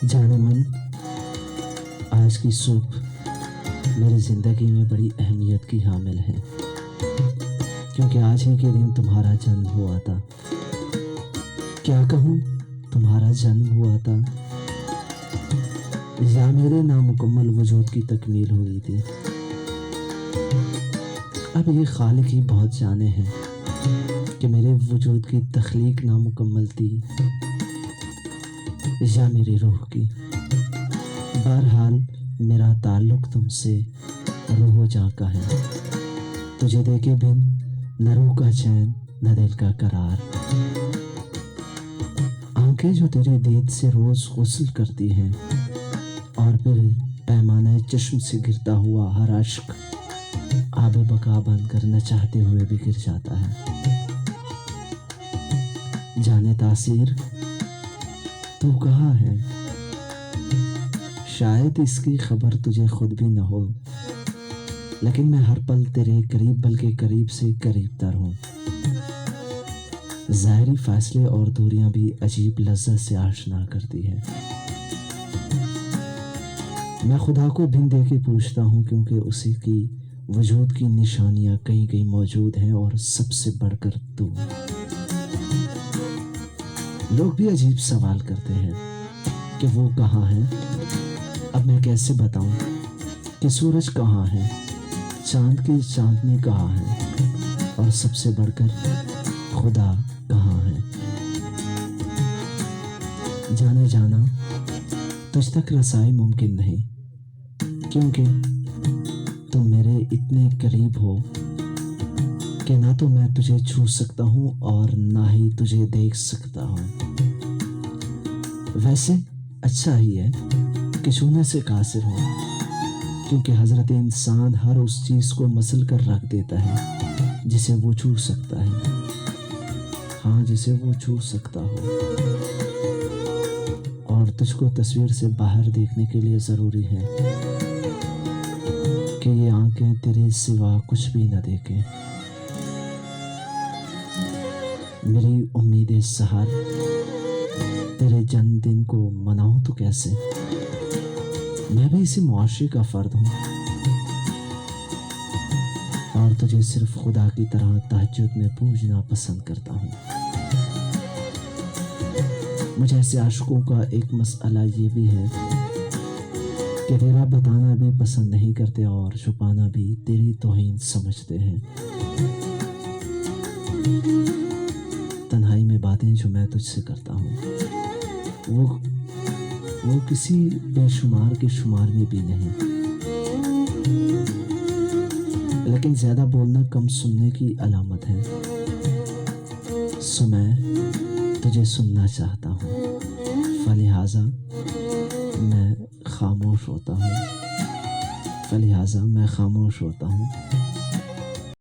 जाने मन, आज की सुबह मेरी ज़िंदगी में बड़ी अहमियत की हामिल है, क्योंकि आज ही के दिन तुम्हारा जन्म हुआ था। क्या कहूँ, तुम्हारा जन्म हुआ था या मेरे नामुकम्मल वजूद की तकमील हुई थी। अब ये खालिक ही बहुत जाने हैं कि मेरे वजूद की तख्लीक नामुकम्मल थी या मेरी रूह की। बहरहाल मेरा ताल्लुक़ तुमसे रूह जाँ का है। तुझे देखे बिन न रूह का चैन न दिल का करार। आंखें जो तेरे दीद से रोज़ गुस्ल करती हैं और फिर पैमाने चश्म से गिरता हुआ हर अश्क आब बका बनकर न चाहते हुए भी गिर जाता है। जाने तासीर तू कहाँ है, शायद इसकी खबर तुझे खुद भी न हो, लेकिन मैं हर पल तेरे करीब बल्कि करीब से करीब तर हूँ। ज़ाहरी फासले और दूरियां भी अजीब लज्जत से आशना करती है। मैं खुदा को बिन देखे पूछता हूँ, क्योंकि उसी की वजूद की निशानियां कहीं कहीं मौजूद हैं, और सबसे बढ़कर तू। लोग भी अजीब सवाल करते हैं कि वो कहाँ है। अब मैं कैसे बताऊं कि सूरज कहाँ है, चांद की चांदनी कहाँ है, और सबसे बढ़कर खुदा कहाँ है। जाने जाना तुझ तक रसाई मुमकिन नहीं, क्योंकि तुम मेरे इतने करीब हो कि ना तो मैं तुझे छू सकता हूँ और ना ही तुझे देख सकता हूँ। वैसे अच्छा ही है कि छूने से कासिर हूँ, क्योंकि हज़रत इंसान हर उस चीज़ को मसल कर रख देता है जिसे वो छू सकता है। हाँ, जिसे वो छू सकता हो। और तुझको तस्वीर से बाहर देखने के लिए ज़रूरी है कि ये आंखें तेरे सिवा कुछ भी न देखें। मेरी उम्मीदें सहार तेरे जन्मदिन को मनाऊं तो कैसे। मैं भी इसी मुआशरे का फ़र्द हूँ, और तुझे सिर्फ खुदा की तरह तहज्जुद में पूजना पसंद करता हूँ। मुझे ऐसे आशिकों का एक मसला ये भी है कि तेरा बताना भी पसंद नहीं करते और छुपाना भी तेरी तौहीन समझते हैं। तन्हाई में बातें जो मैं तुझसे करता हूँ वो किसी बेशुमार के शुमार में भी नहीं, लेकिन ज़्यादा बोलना कम सुनने की अलामत है। सो मैं तुझे सुनना चाहता हूँ, फलिहाजा मैं खामोश होता हूँ।